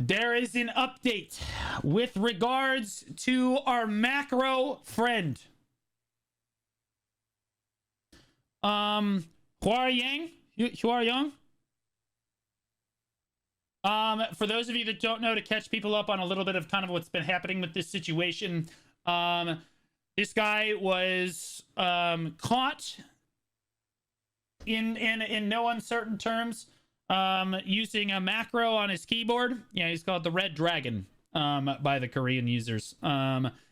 There is an update with regards to our macro friend. Huayang? Huayang? For those of you that don't know, to catch people up on a little bit of kind of what's been happening with this situation, this guy was caught in no uncertain terms using a macro on his keyboard. Yeah, he's called the Red Dragon by the Korean users,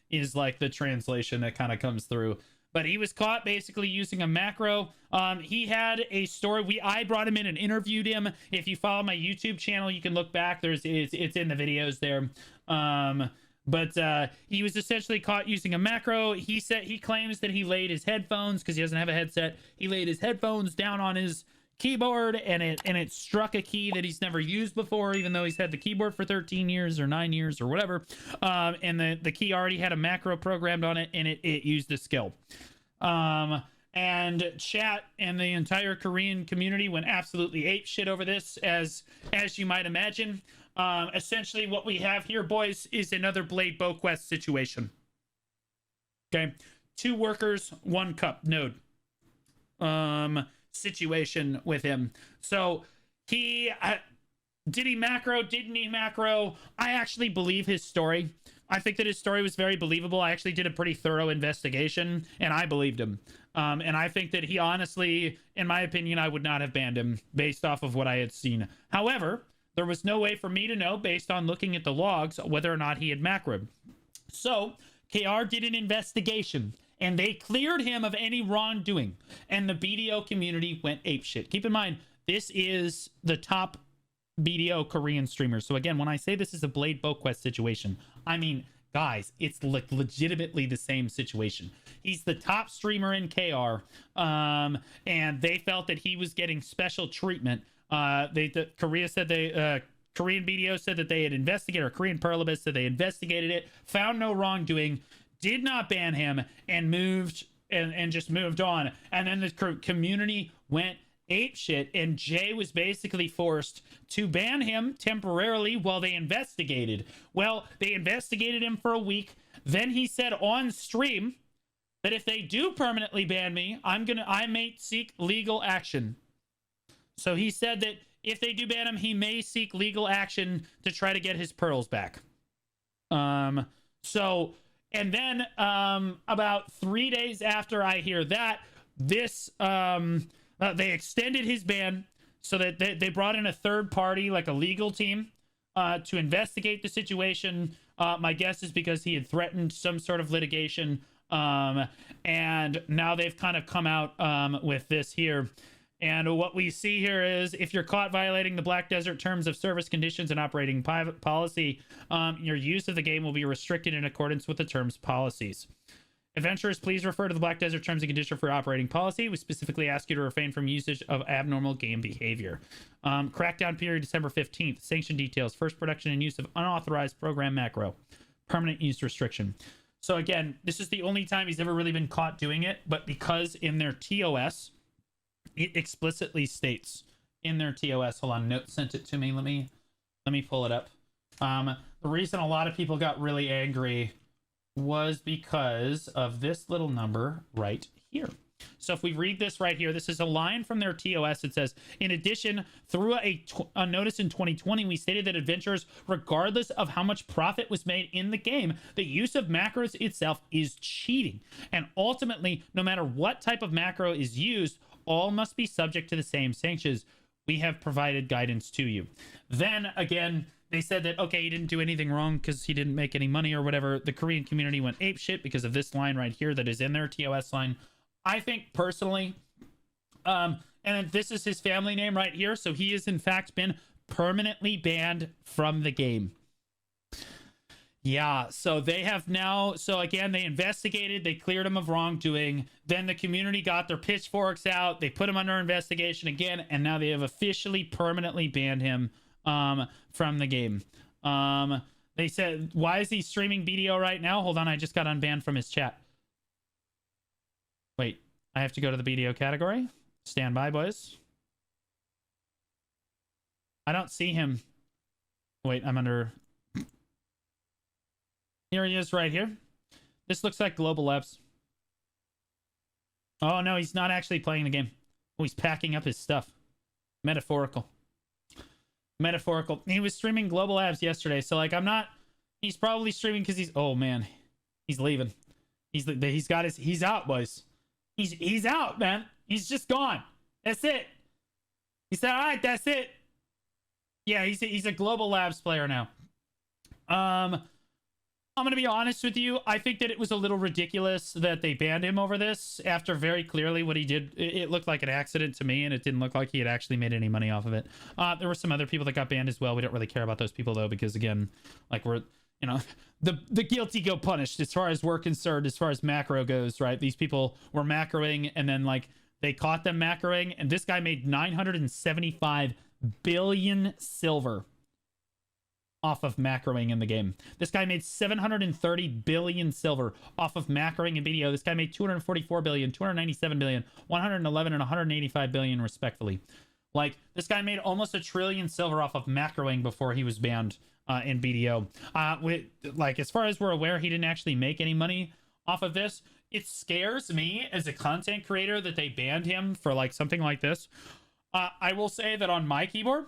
is like the translation that kind of comes through. But he was caught basically using a macro. He had a story. I brought him in and interviewed him. If you follow my YouTube channel, you can look back. It's in the videos there. But he was essentially caught using a macro. He claims that he laid his headphones, because he doesn't have a headset. He laid his headphones down on his keyboard, and it struck a key that he's never used before, even though he's had the keyboard for 13 years or 9 years or whatever. And the key already had a macro programmed on it, and it used a skill. And chat and the entire Korean community went absolutely apeshit over this, as you might imagine. Essentially what we have here, boys, is another Blade BoQuest situation. Okay, 2 workers, 1 cup node situation with him. So he did he macro, didn't he macro? I actually believe his story. I think that his story was very believable. I actually did a pretty thorough investigation, and I believed him. And I think that he honestly, in my opinion, I would not have banned him based off of what I had seen. However, there was no way for me to know based on looking at the logs whether or not he had macroed. So KR did an investigation, and they cleared him of any wrongdoing, and the BDO community went apeshit. Keep in mind, this is the top BDO Korean streamer. So again, when I say this is a Blade BoQuest situation, I mean, guys, it's like legitimately the same situation. He's the top streamer in KR, and they felt that he was getting special treatment. Korean BDO said that they had investigated, or Korean Perlibus said they investigated it, found no wrongdoing, did not ban him, and moved and just moved on. And then the community went apeshit, and Jay was basically forced to ban him temporarily while they investigated. Well, they investigated him for a week. Then he said on stream that if they do permanently ban me, I may seek legal action. So he said that if they do ban him, he may seek legal action to try to get his pearls back. And then about 3 days after I hear that, this they extended his ban, so that they brought in a third party, like a legal team, to investigate the situation. My guess is because he had threatened some sort of litigation, and now they've kind of come out with this here. And what we see here is, if you're caught violating the Black Desert terms of service, conditions, and operating policy, your use of the game will be restricted in accordance with the terms policies. Adventurers, please refer to the Black Desert terms and conditions for operating policy. We specifically ask you to refrain from usage of abnormal game behavior. Crackdown period December 15th. Sanction details. First production and use of unauthorized program macro. Permanent use restriction. So again, this is the only time he's ever really been caught doing it, but because in their TOS, it explicitly states in their TOS, hold on, Note sent it to me. Let me pull it up. The reason a lot of people got really angry was because of this little number right here. So if we read this right here, this is a line from their TOS. It says, in addition, through a notice in 2020, we stated that adventurers, regardless of how much profit was made in the game, the use of macros itself is cheating. And ultimately, no matter what type of macro is used, all must be subject to the same sanctions. We have provided guidance to you. Then again, they said that, okay, he didn't do anything wrong because he didn't make any money or whatever. The Korean community went apeshit because of this line right here that is in their TOS line. I think personally, and this is his family name right here, so he has in fact been permanently banned from the game. Yeah, so they have now, so again, they investigated, they cleared him of wrongdoing, then the community got their pitchforks out, they put him under investigation again, and now they have officially permanently banned him from the game. They said, why is he streaming BDO right now? Hold on, I just got unbanned from his chat. Wait, I have to go to the BDO category. Stand by, boys. I don't see him. Wait, I'm under. Here he is right here. This looks like Global Labs. Oh, no, he's not actually playing the game. Oh, he's packing up his stuff. Metaphorical. Metaphorical. He was streaming Global Labs yesterday, so, like, I'm not... He's probably streaming because he's... Oh, man. He's leaving. He's got his... He's out, boys. He's out, man. He's just gone. That's it. He said, all right, that's it. Yeah, he's a Global Labs player now. I'm going to be honest with you. I think that it was a little ridiculous that they banned him over this after very clearly what he did. It looked like an accident to me, and it didn't look like he had actually made any money off of it. There were some other people that got banned as well. We don't really care about those people, though, because, again, like, we're, you know, the guilty go punished as far as we're concerned, as far as macro goes, right? These people were macroing, and then, like, they caught them macroing, and this guy made 975 billion silver off of macroing in the game. This guy made 730 billion silver off of macroing in BDO. This guy made 244 billion, 297 billion, 111 and 185 billion respectively. Like, this guy made almost $1 trillion silver off of macroing before he was banned in BDO. Like, as far as we're aware, he didn't actually make any money off of this. It scares me as a content creator that they banned him for, like, something like this. I will say that on my keyboard,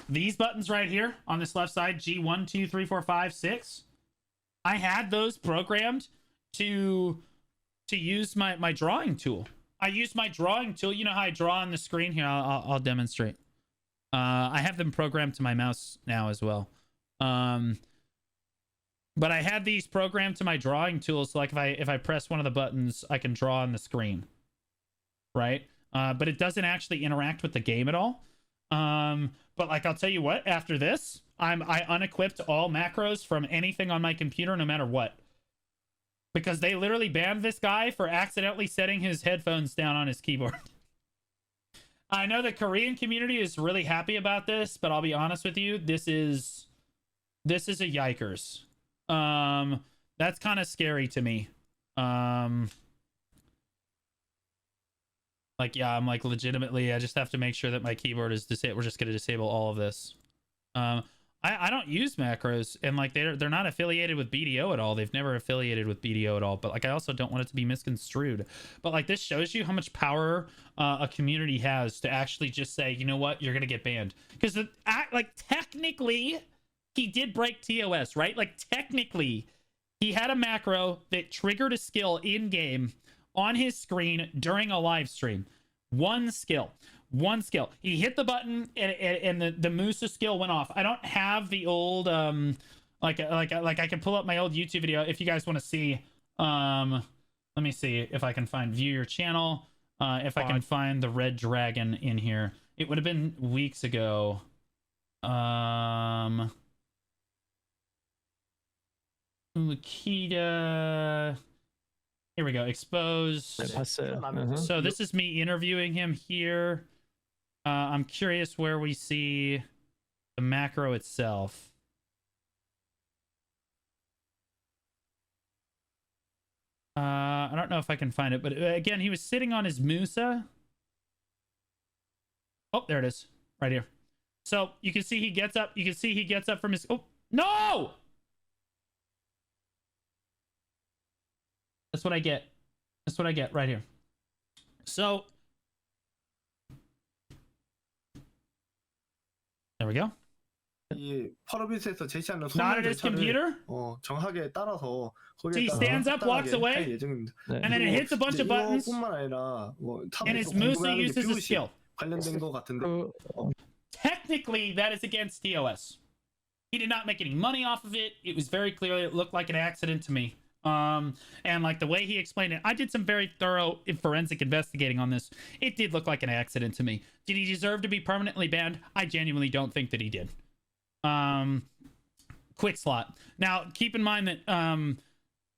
these buttons right here on this left side, G1, 2, 3, 4, 5, 6, I had those programmed to use my drawing tool. I use my drawing tool. You know how I draw on the screen here? I'll demonstrate. I have them programmed to my mouse now as well. But I had these programmed to my drawing tool, so like if I press one of the buttons, I can draw on the screen, right? But it doesn't actually interact with the game at all. But like, I'll tell you what, after this, I unequipped all macros from anything on my computer, no matter what. Because they literally banned this guy for accidentally setting his headphones down on his keyboard. I know the Korean community is really happy about this, but I'll be honest with you, this is a yikers. That's kind of scary to me. Like, yeah, I'm like, legitimately, I just have to make sure that my keyboard is disabled. We're just going to disable all of this. I don't use macros, and like, they're not affiliated with BDO at all. They've never affiliated with BDO at all. But like, I also don't want it to be misconstrued. But like, this shows you how much power a community has to actually just say, you know what, you're going to get banned. Because like, technically, he did break TOS, right? Like, technically, he had a macro that triggered a skill in game on his screen during a live stream. One skill. He hit the button and the Musa skill went off. I don't have the old like I can pull up my old YouTube video if you guys want to see. Let me see if I can find view your channel. If I can find the red dragon in here. It would have been weeks ago. Lukita. Here we go. Exposed. So this is me interviewing him here. I'm curious where we see the macro itself. I don't know if I can find it, but again, he was sitting on his Musa. Oh, there it is. Right here. So you can see he gets up. You can see he gets up from his... Oh, no! That's what I get. That's what I get right here. So there we go. 이 펄어빗에서 제시하는 Not at his computer. 정확하게 따라서 So he stands up, walks away, and then it hits a bunch of buttons. And his Musa uses a skill. 관련된 거 같은데. Technically, that is against TOS. He did not make any money off of it. It was very clear it looked like an accident to me. And like the way he explained it, I did some very thorough forensic investigating on this. It did look like an accident to me. Did he deserve to be permanently banned? I genuinely don't think that he did. Quick slot. Now, keep in mind that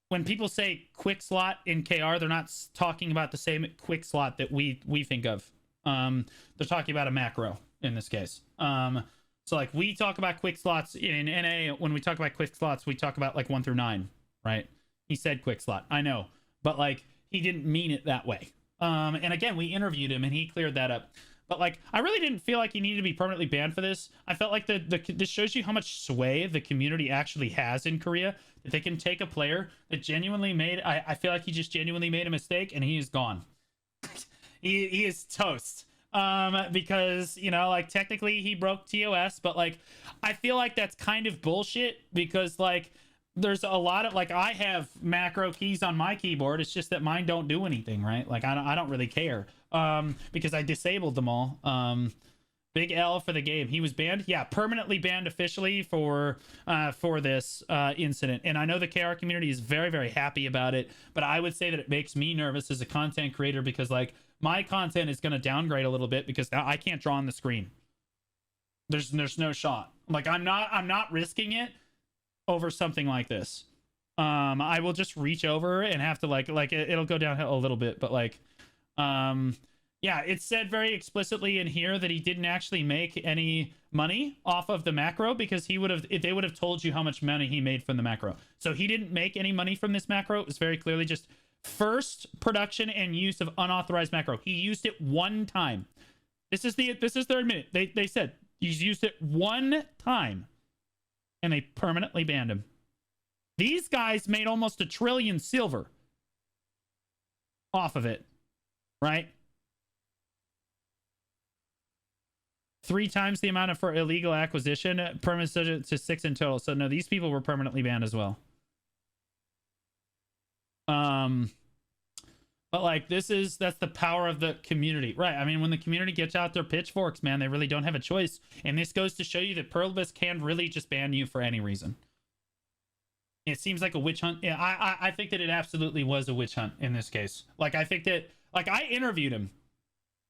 when people say quick slot in KR, they're not talking about the same quick slot that we think of. They're talking about a macro in this case. So like, we talk about quick slots in NA. When we talk about quick slots, we talk about like 1 through 9, right? He said quick slot. I know, but like, he didn't mean it that way. And again, we interviewed him and he cleared that up. But like, I really didn't feel like he needed to be permanently banned for this. I felt like this shows you how much sway the community actually has in Korea. That they can take a player that genuinely made, I feel like he just genuinely made a mistake and he is gone. he is toast. Because, you know, like technically he broke TOS, but like, I feel like that's kind of bullshit because like, there's a lot of like, I have macro keys on my keyboard. It's just that mine don't do anything, right? Like I don't really care. Because I disabled them all. Big L for the game. He was banned. Yeah, permanently banned officially for this incident. And I know the KR community is very, very happy about it, but I would say that it makes me nervous as a content creator because like my content is going to downgrade a little bit because now I can't draw on the screen. There's no shot. Like I'm not risking it over something like this. I will just reach over and have to like it'll go downhill a little bit, but like yeah, it said very explicitly in here that he didn't actually make any money off of the macro because they would have told you how much money he made from the macro. So he didn't make any money from this macro. It was very clearly just first production and use of unauthorized macro. He used it one time. This is their admit. They said he's used it one time and they permanently banned him. These guys made almost $1 trillion silver off of it, right? 3 times the amount for illegal acquisition, permanent to 6 in total. So no, these people were permanently banned as well. But like that's the power of the community, right? I mean, when the community gets out their pitchforks, man, they really don't have a choice. And this goes to show you that Pluribus can really just ban you for any reason. It seems like a witch hunt. Yeah, I think that it absolutely was a witch hunt in this case. Like, I think that, like, I interviewed him.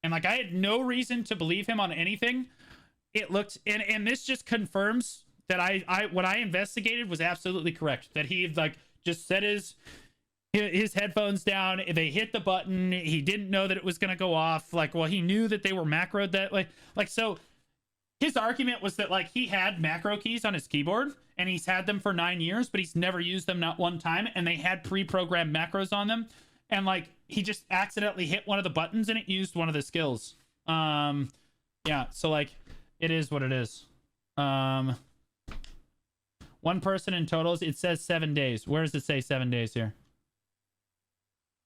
And, like, I had no reason to believe him on anything. It looked... And this just confirms that what I investigated was absolutely correct. That he, like, just set his headphones down. They hit the button. He didn't know that it was going to go off. Like, well, he knew that they were macroed that... Like, so... His argument was that, like, he had macro keys on his keyboard, and he's had them for 9 years, but he's never used them not one time, and they had pre-programmed macros on them, and, like, he just accidentally hit one of the buttons, and it used one of the skills. Yeah, so, like, it is what it is. One person in totals, it says 7 days. Where does it say 7 days here?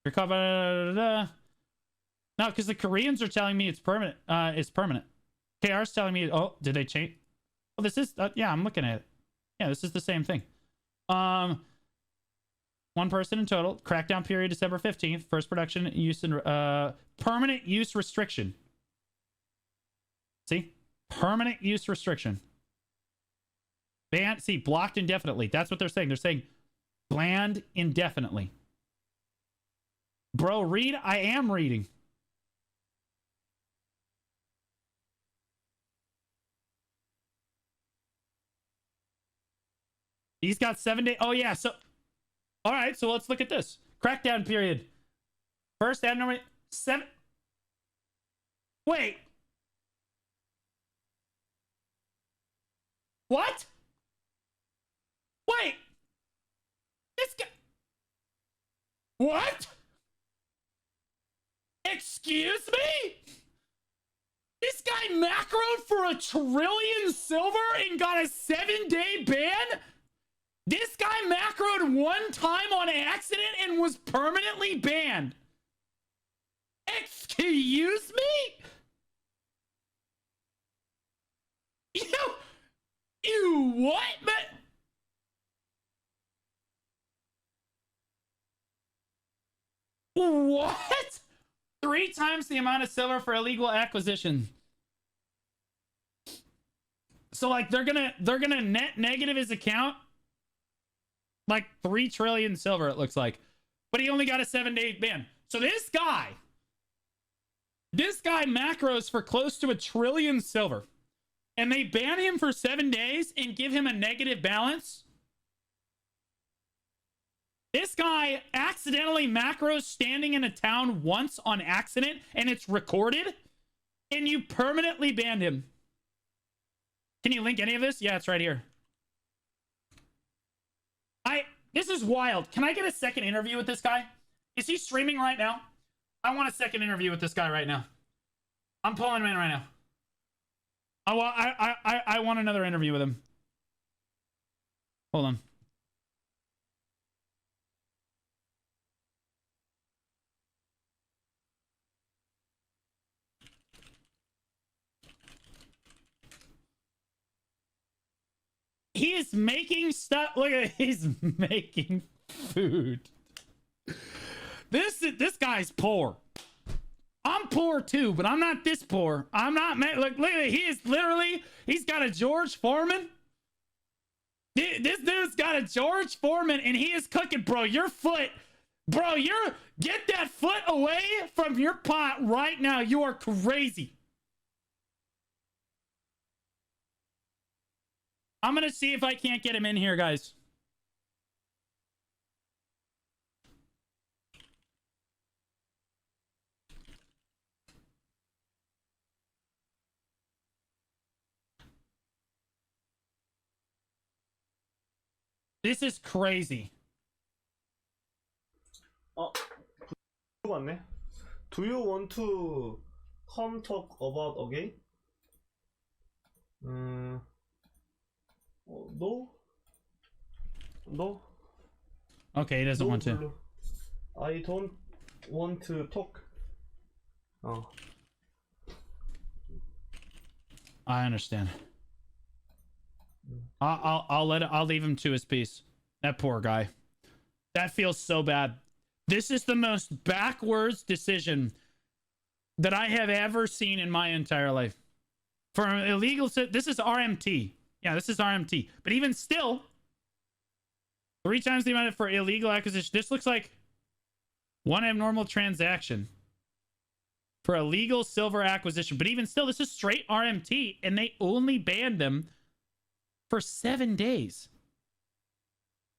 Recover... No, because the Koreans are telling me it's permanent. It's permanent. KR's telling me, oh, did they change? Oh, this is, yeah, I'm looking at it. Yeah, this is the same thing. 1 person in total. Crackdown period December 15th. First production use and permanent use restriction. See? Permanent use restriction. Banned, see, blocked indefinitely. That's what they're saying. They're saying banned indefinitely. Bro, read? I am reading. He's got 7 days. Oh, yeah. So, all right. So let's look at this. Crackdown period. First abnormal. 7. Wait. What? Wait. This guy. What? Excuse me? This guy macroed for $1 trillion silver and got a 7-day ban? This guy macroed one time on accident and was permanently banned. Excuse me? You what? What? 3 times the amount of silver for illegal acquisition. So like they're gonna net negative his account like 3 trillion silver, it looks like, but he only got a 7-day ban. So this guy macros for close to $1 trillion silver, and they ban him for 7 days and give him a negative balance. This guy accidentally macros standing in a town once on accident, and it's recorded, and you permanently banned him. Can you link any of this? Yeah, it's right here. This is wild. Can I get a second interview with this guy? Is he streaming right now? I want a second interview with this guy right now. I'm pulling him in right now. I want another interview with him. Hold on. He is making stuff. Look at, he's making food. This guy's poor. I'm poor too, but I'm not this poor. I'm not. Look at, he is literally. He's got a George Foreman. This dude's got a George Foreman, and he is cooking, bro. Your foot, bro. Get that foot away from your pot right now. You are crazy. I'm gonna see if I can't get him in here, guys. This is crazy. 맞네. Do you want to come talk about again? No. No. Okay, he doesn't want to. 별로. I don't want to talk. I understand. I'll leave him to his piece. That poor guy. That feels so bad. This is the most backwards decision that I have ever seen in my entire life. For illegal, this is RMT. Yeah, this is RMT. But even still, 3 times the amount for illegal acquisition. This looks like one abnormal transaction for illegal silver acquisition. But even still, this is straight RMT, and they only banned them for 7 days.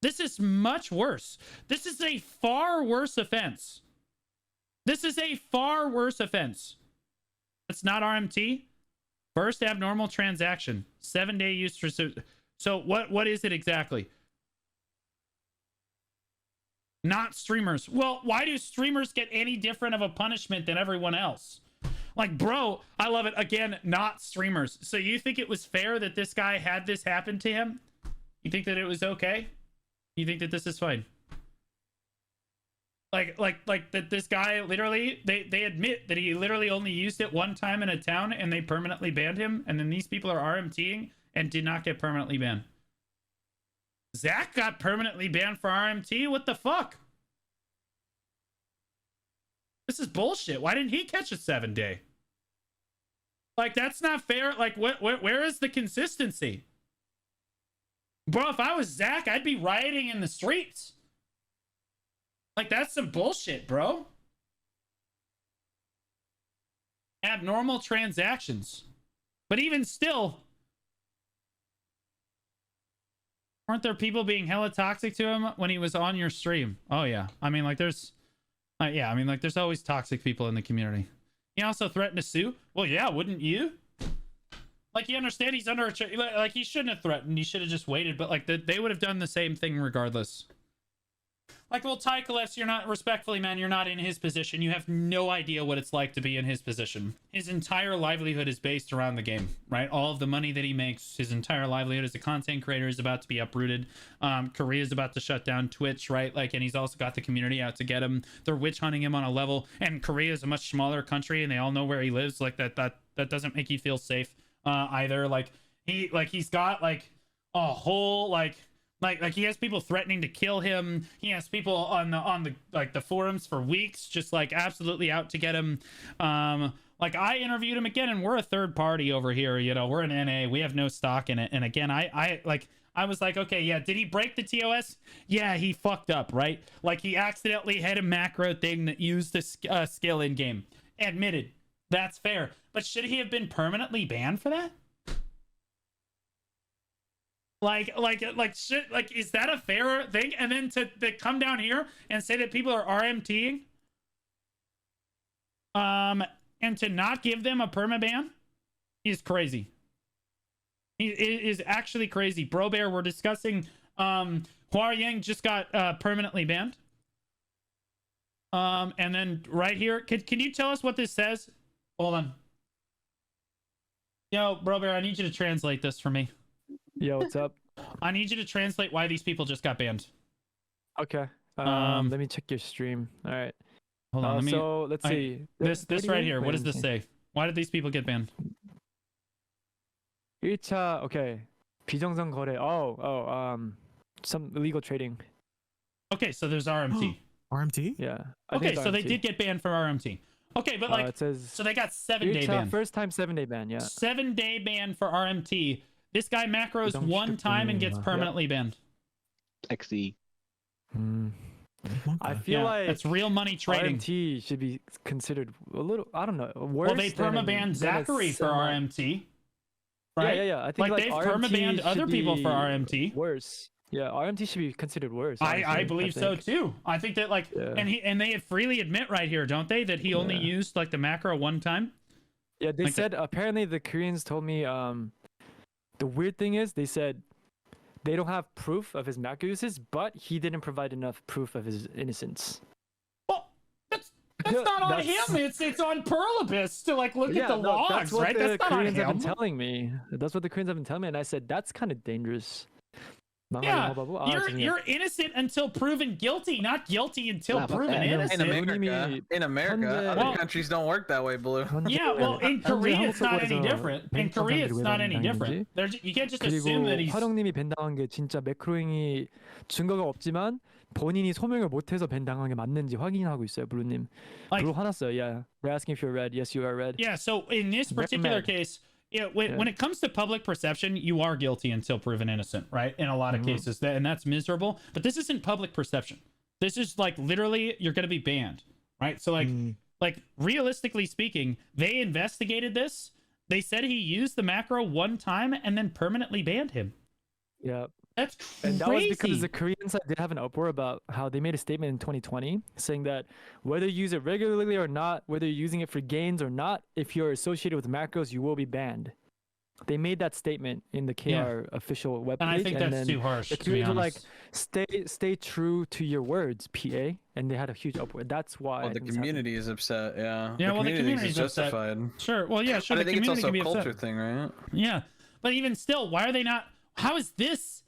This is much worse. This is a far worse offense. This is a far worse offense. It's not RMT. First abnormal transaction. 7-day use for... So what is it exactly? Not streamers. Well, why do streamers get any different of a punishment than everyone else? Like, bro, I love it. Again, not streamers. So you think it was fair that this guy had this happen to him? You think that it was okay? You think that this is fine? Like that this guy literally, they admit that he literally only used it one time in a town and they permanently banned him, and then these people are RMTing and did not get permanently banned. Zach got permanently banned for RMT? What the fuck? This is bullshit. Why didn't he catch a 7-day? Like, that's not fair. Like, where is the consistency? Bro, if I was Zach, I'd be rioting in the streets. Like, that's some bullshit, bro. Abnormal transactions. But even still, weren't there people being hella toxic to him when he was on your stream? Oh, yeah. I mean, like, there's... yeah, I mean, like, there's always toxic people in the community. He also threatened to sue? Well, yeah, wouldn't you? Like, you understand he's under a... Like, he shouldn't have threatened. He should have just waited. But, like, they would have done the same thing regardless. Like, well, Tykalefs, you're not... Respectfully, man, you're not in his position. You have no idea what it's like to be in his position. His entire livelihood is based around the game, right? All of the money that he makes, his entire livelihood as a content creator is about to be uprooted. Korea's about to shut down Twitch, right? Like, and he's also got the community out to get him. They're witch hunting him on a level. And Korea is a much smaller country, and they all know where he lives. Like, that doesn't make you feel safe either. Like, he's got, like, a whole, like he has people threatening to kill him. He has people on the like the forums for weeks just like absolutely out to get him. Like, I interviewed him again, and we're a third party over here, you know, we're an NA, we have no stock in it. And again, I was like, okay, yeah, did he break the TOS? Yeah, he fucked up, right? Like, he accidentally had a macro thing that used the skill in game. Admitted. That's fair. But should he have been permanently banned for that? Like, shit, like, is that a fair thing? And then to come down here and say that people are RMTing, and to not give them a permaban is crazy. It is actually crazy. Bro Bear, we're discussing, Hua Yang just got permanently banned. And then right here, can you tell us what this says? Hold on. Yo, bro bear, I need you to translate this for me. Yo, what's up? I need you to translate why these people just got banned. Okay. Um, Let me check your stream. All right. Hold on, let me. So let's I- see. This right here. What does this say? say? Why did these people get banned? 1차 okay. 비정상 거래. Some illegal trading. Okay, so there's RMT. RMT? Yeah. I Okay, think it's so they RMT. did get banned from RMT. Okay, but like, it says so they got 7-day 1차 ban. first time 7-day ban. Yeah. 7-day ban for RMT. This guy macros Don't one ship time and them, gets yeah. permanently banned. XE. I feel Yeah, like that's real money trading. RMT should be considered a little. I don't know. Worse Well, they than perma-banned Zachary for RMT. Right? Yeah. I think Like, they've RMT perma-banned should other people for be RMT. Worse. Yeah, RMT should be considered worse. I honestly, believe so think. too. I think that like, Yeah. and they freely admit right here, don't they, that he only Yeah. used like the macro one time. Yeah, they Like said apparently the Koreans told me the weird thing is they said they don't have proof of his macro uses, but he didn't provide enough proof of his innocence. Well, that's Yeah, not on that's- him. It's on Perlibus to like look at the no, logs, that's what right? the That's not on Koreans have him. been telling me. That's what the Koreans have been telling me, and I said that's kind of dangerous. Yeah, you're innocent until proven guilty, not guilty until Nah, but proven in innocent. In America, other Well- countries don't work that way, Blue. Yeah, well, in Korea it's not any 한국에서 different. In Korea it's not any different. You can't just assume 그리고 that he's. 화룡님이 밴당한 게 진짜 매크로잉이 증거가 없지만 본인이 소명을 못해서 밴당한 게 맞는지 확인하고 있어요, 블루님. Like- 블루 화났어요. Yeah, we're asking if you're red. Yes, you are red. Yeah, so in this Very particular mad. case, when it comes to public perception, you are guilty until proven innocent, right? In a lot of cases, and that's miserable. But this isn't public perception. This is like literally you're going to be banned, right? So like realistically speaking, they investigated this. They said he used the macro one time and then permanently banned him. Yeah. That's crazy. And that was because the Korean side did have an uproar about how they made a statement in 2020 saying that whether you use it regularly or not, whether you're using it for gains or not, if you're associated with macros, you will be banned. They made that statement in the KR official webpage. and I think that's then too harsh. the To be Koreans were like, honest. stay true to your words, PA. And they had a huge uproar. That's why. Well, I the think this happened. community is upset. Yeah. Yeah, well, the community's is upset. justified. Sure. Well, yeah, sure. But I The think it's community also can a be culture upset. thing, right? Yeah, but even still, why are they not? How is this?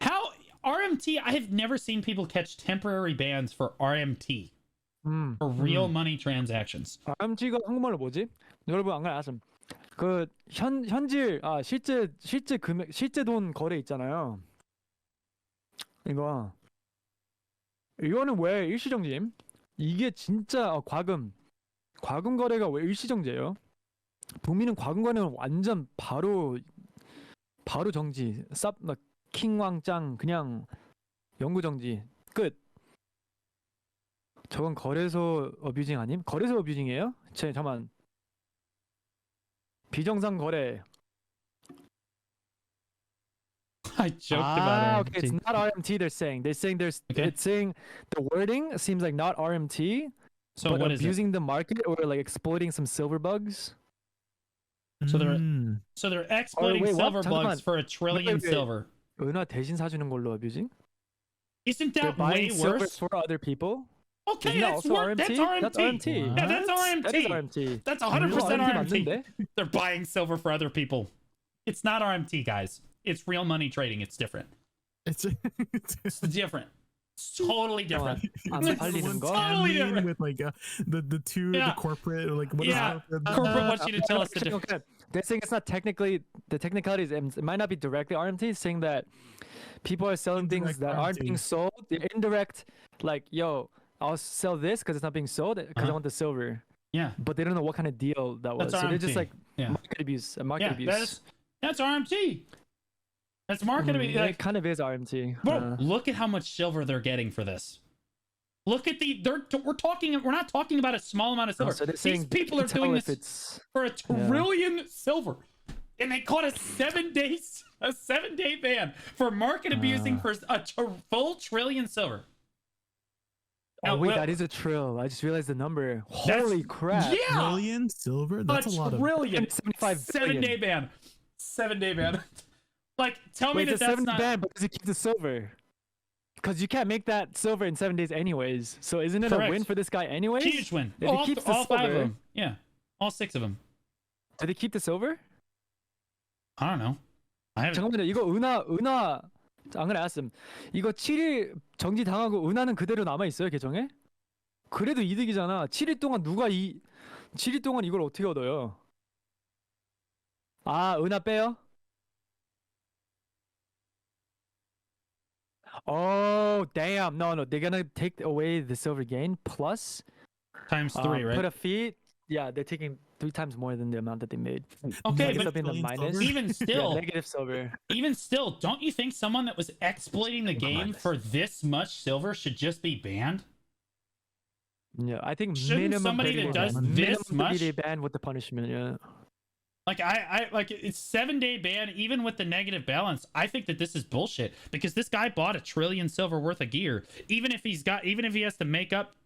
How RMT? I have never seen people catch temporary bans for RMT for real money transactions. RMG가 한국말로 뭐지? 여러분 안 알았음. 그 현질 실제 금액 실제 돈 거래 있잖아요. 이거는 왜 일시정지임? 이게 진짜 과금 거래가 왜 일시정지예요? 북미는 과금 거래는 완전 바로 정지. 킹왕짱 그냥 영구 정지 끝. 저건 거래소 어뷰징 아님? 거래소 어뷰징이에요? 잠깐만. 비정상 거래. I joked about okay, it's RMT. not RMT. They're saying Okay. it's saying the wording seems like not RMT, So but what is it? abusing the market or like exploiting some silver bugs. So they're exploiting wait, what? silver bugs 잠깐만. for $1 trillion wait. silver. 은하 대신 사주는 걸로 abusing? Isn't They're that buying way silver worse? for other people. Okay, Isn't that that's also worse. That's RMT? RMT. That's RMT. Yeah, that's RMT. That is RMT. That's 100% RMT RMT. 맞는데? They're buying silver for other people. It's not RMT, guys. It's real money trading. It's different. It's It's different. It's totally different. 안 It's 팔리는 거? totally different. with like the two Yeah. the corporate or like what is Yeah. that? Corporate wants you to tell us the difference. Okay. They're saying it's not technically the technicalities. It might not be directly RMT. Saying that people are selling things Indirect that aren't RMT. being sold. The indirect, like, yo, I'll sell this because it's not being sold because I Uh-huh. want the silver. Yeah. But they don't know what kind of deal that was. That's So they're just RMT. like Yeah. market abuse. Market Yeah, abuse. that's RMT. That's market abuse. It Like, kind of is RMT. bro, look at how much silver they're getting for this. Look at we're not talking about a small amount of silver. so they're These saying people you are can tell doing if this it's for $1 trillion silver, and they caught a 7-day ban for market abusing for a full $1 trillion silver. Oh Now, wait, well, that is a trill. I just realized the number. That's- Holy crap! Yeah, Trillion silver? That's a lot of trillion. 75 7-day ban. 7-day ban. Like, tell me Wait, it's a that's 7 not. ban, but does it keep the silver? Because you can't make that silver in 7 days anyways. So isn't it Correct. a win for this guy anyways? Huge win. If he keeps the all 5 of silver- them. Yeah, all 6 of them. Do they keep the silver? I don't know. I haven't. 잠깐만요. 이거 은하 I'm gonna ask them. 이거 7일 정지 당하고 은하는 그대로 남아 있어요 계정에? 그래도 이득이잖아. 7일 동안 7일 동안 이걸 어떻게 얻어요? 아 은하 빼요? Oh damn! No, they're gonna take away the silver gain plus Times 3, right? put a fee. Yeah, they're taking 3 times more than the amount that they made. Okay, It's but up in the Silver? minus. even Yeah, still, negative silver. even still, don't you think someone that was exploiting the game Minus. for this much silver should just be banned? Yeah, I think Shouldn't minimum somebody 30 that days. does minimum this 30 much? day ban with the punishment. Yeah. Like I like it's 7-day ban even with the negative balance. I think that this is bullshit because this guy bought $1 trillion silver worth of gear. Even if he has to make up,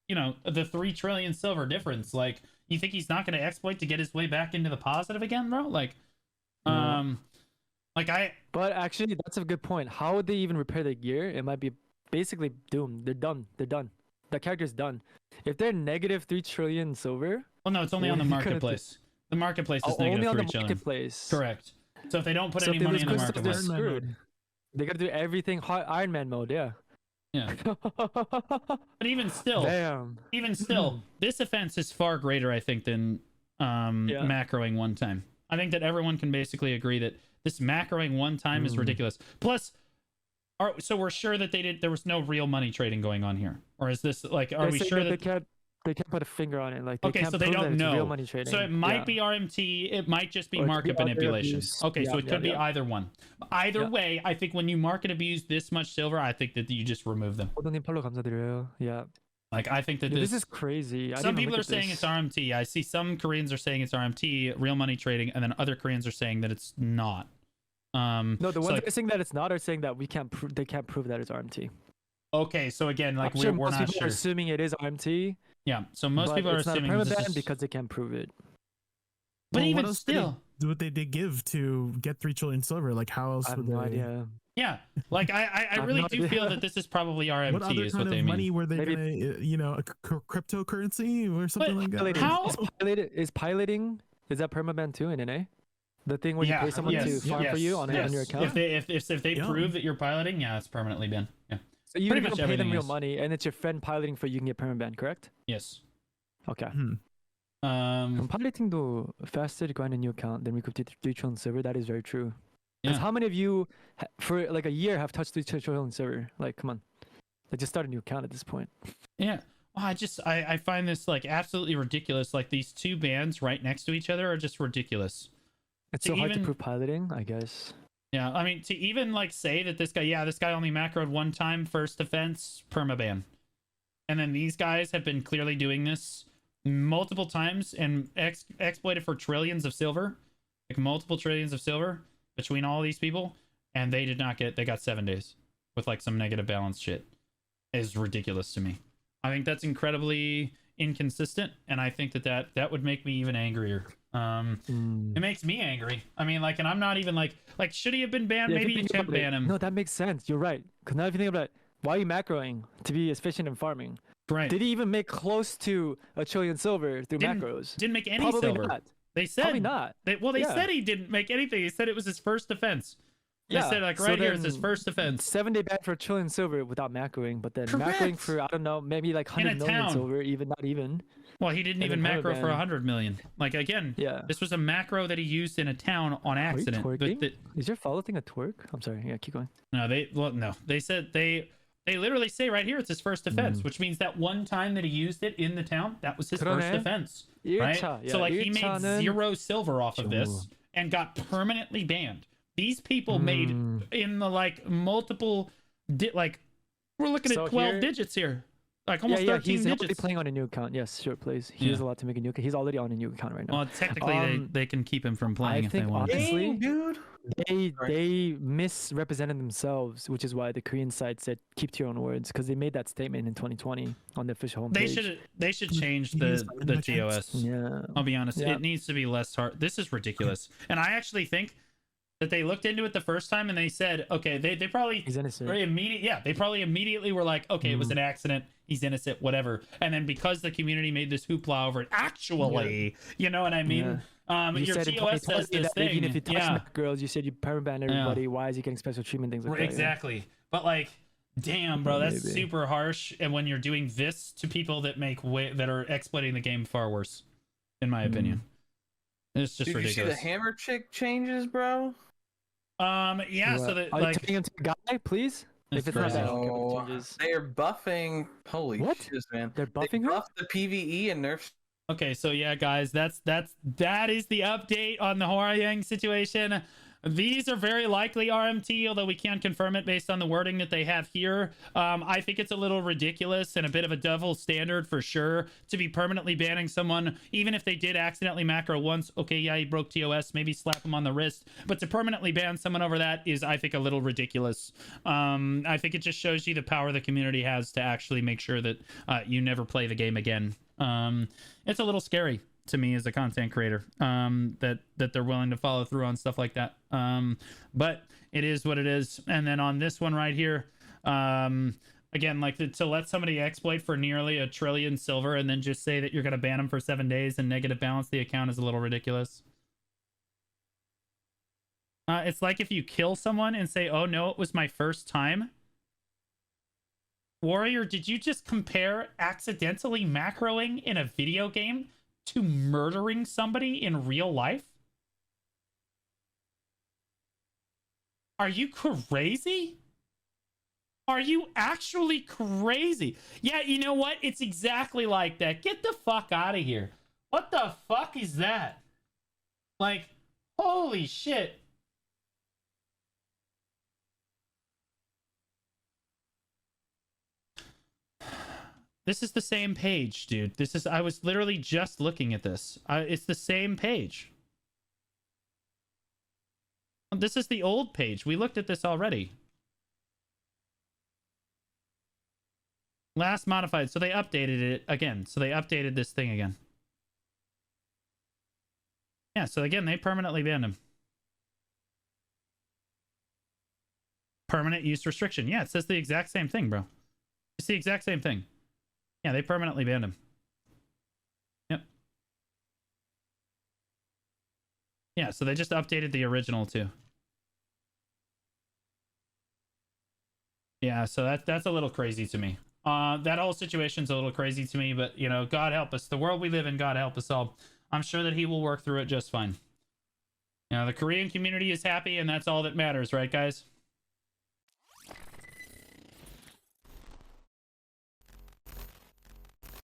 you know, the 3 trillion silver difference, like you think he's not going to exploit to get his way back into the positive again, bro? Like But actually, that's a good point. How would they even repair the gear? It might be basically doomed. They're done. They're done. The character's done. If they're negative 3 trillion silver, well, no, it's only on the What are you gonna do? marketplace. The marketplace is only negative on 3 the trillion. marketplace. Correct. So if they don't put So any if they money lose in the crystals, they're marketplace, Iron Man screwed. mode. They gotta do everything Iron Man mode. Yeah. yeah. But even still, Damn. this offense is far greater, I think, than macroing one time. I think that everyone can basically agree that this macroing one time is ridiculous. Plus, so we're sure that there was no real money trading going on here, or is this like? Are They're we saying sure that that? they can't put a finger on it? Like Okay, can't so they prove that don't it's know. real money trading. So it might Yeah. be RMT. It might just be Or it could market be other manipulation. abuse. Okay, so Yeah, it could be yeah. either one. Either Yeah. way, I think when you market abuse this much silver, I think that you just remove them. 호도님 팔로 감사드려요. Yeah. Like I think that Dude, this this is crazy. I some didn't people look are at saying this. it's RMT. I see some Koreans are saying it's RMT, real money trading, and then other Koreans are saying that it's not. No, the so, ones like, that are saying that it's not are saying that they can't prove that it's RMT. okay, so again, like I'm sure we're most not people sure. are assuming it is RMT. Yeah, so most but people are it's not a assuming this permaban is... because they can't prove it. But Well, even what else did still, what they did give to get 3 trillion silver? Like how else I have would no they? idea. yeah, like I have really no do idea. feel that this is probably What RMT other is kind what they of mean. money were they Maybe- gonna, cryptocurrency or something like that? Piloting. How- Is piloting? Is that permaban too in NA? The thing where you pay someone to farm for you on your account. If they Yeah. prove that you're piloting, yeah, it's permanently banned. Yeah. So even pretty if you much don't pay them everything real is. money and it's your friend piloting for you, can get permaban, correct? Yes. Okay. Hmm. 그럼 piloting도 faster to grind a new account than recoup 3 trillion silver. That is very true. Because Yeah. how many of you for like a year have touched 3 trillion silver? Like, come on, like just start a new account at this point. Yeah. Oh, I find this like absolutely ridiculous. Like these two bans right next to each other are just ridiculous. It's To so hard even- to prove piloting, I guess. Yeah, I mean to even like say that this guy only macroed one time, first offense, permaban. And then these guys have been clearly doing this multiple times and exploited for trillions of silver, like multiple trillions of silver between all these people, and they got 7 days with like some negative balance shit. Is ridiculous to me. I think that's incredibly inconsistent, and I think that would make me even angrier. It makes me angry. I mean, like, and I'm not even like should he have been banned? Yeah, if Maybe you you think temp about it- ban him. No, that makes sense. You're right. Because now if you think about it, why are you macroing to be efficient in farming? Right. Did he even make close to 1 trillion silver through Didn't- macros? Didn't make any Probably silver. not. They said Probably not. They Yeah. said he didn't make anything. They said it was his first offense. They Yeah, said like so right here it's his then first offense. 7-day ban for 1 trillion silver without macroing, but then macroing Correct. for I don't know, maybe like 100 million town. silver, even not even. Well, he didn't and even then macro for permaban. 100 million. Like again, Yeah. this was a macro that he used in a town on Are you accident. twerking? Is your follow thing a twerk? I'm sorry. Yeah, keep going. No, they said they literally say right here it's his first offense, which means that one time that he used it in the town, that was his first 그러네. offense. Right? 1차, So like he made 1차는 0 silver off of this Sure. and got permanently banned. These people made in the like multiple like we're looking So at 12 here- digits here. Like almost yeah, 13 he's already digits. playing on a new account. Yes, sure, please. He Yeah. is allowed to make a new account. He's already on a new account right now. Well, technically they can keep him from I playing if they think want. honestly- Dang, dude. They misrepresented themselves, which is why the Korean side said keep to your own words, because they made that statement in 2020 on the official homepage. They should change Use the the TOS. Yeah. I'll be honest, Yeah. it needs to be less hard. This is ridiculous. And I actually think that they looked into it the first time and they said, okay, they probably He's innocent. they probably immediately were like, okay, it was an accident, he's innocent, whatever. And then because the community made this hoopla over it, actually, you know what I mean? You your said in TOS says 2020 this that even thing. if you touch Yeah. girls, you said you permaban everybody. Why is he getting special treatment? Things like that. Exactly. But like, damn, bro, that's Maybe. super harsh. And when you're doing this to people that that are exploiting the game far worse, in my opinion. It's just Did you see ridiculous. the hammer chick changes, bro? Yeah. So that Are you like, turning into a guy, please? That's If it's not crazy. that, I don't care Oh, about the changes. they are buffing. Holy What? shit, man! They're They buffing her? buffed the PVE and nerfed. okay, so yeah, guys, that is the update on the Hwoarang situation. These are very likely RMT, although we can't confirm it based on the wording that they have here. I think it's a little ridiculous and a bit of a double standard for sure to be permanently banning someone, even if they did accidentally macro once. Okay, yeah, he broke TOS, maybe slap him on the wrist. But to permanently ban someone over that is, I think, a little ridiculous. I think it just shows you the power the community has to actually make sure that you never play the game again. It's a little scary to me as a content creator, that they're willing to follow through on stuff like that. But it is what it is. And then on this one right here, again, like to let somebody exploit for nearly 1 trillion silver and then just say that you're going to ban them for 7 days and negative balance the account is a little ridiculous. It's like if you kill someone and say, oh no, it was my first time. Warrior, did you just compare accidentally macroing in a video game to murdering somebody in real life? Are you crazy? Are you actually crazy? Yeah, you know what? It's exactly like that. Get the fuck out of here. What the fuck is that? Like, holy shit. This is the same page, dude. I was literally just looking at this. It's the same page. This is the old page. We looked at this already. Last modified. So they updated it again. So they updated this thing again. Yeah, so again, they permanently banned him. Permanent use restriction. Yeah, it says the exact same thing, bro. It's the exact same thing. Yeah, they permanently banned him. Yep. Yeah, so they just updated the original too. Yeah, so that's a little crazy to me. That whole situation's a little crazy to me, but you know, God help us. The world we live in, God help us all. I'm sure that he will work through it just fine. You know, the Korean community is happy, and that's all that matters, right, guys?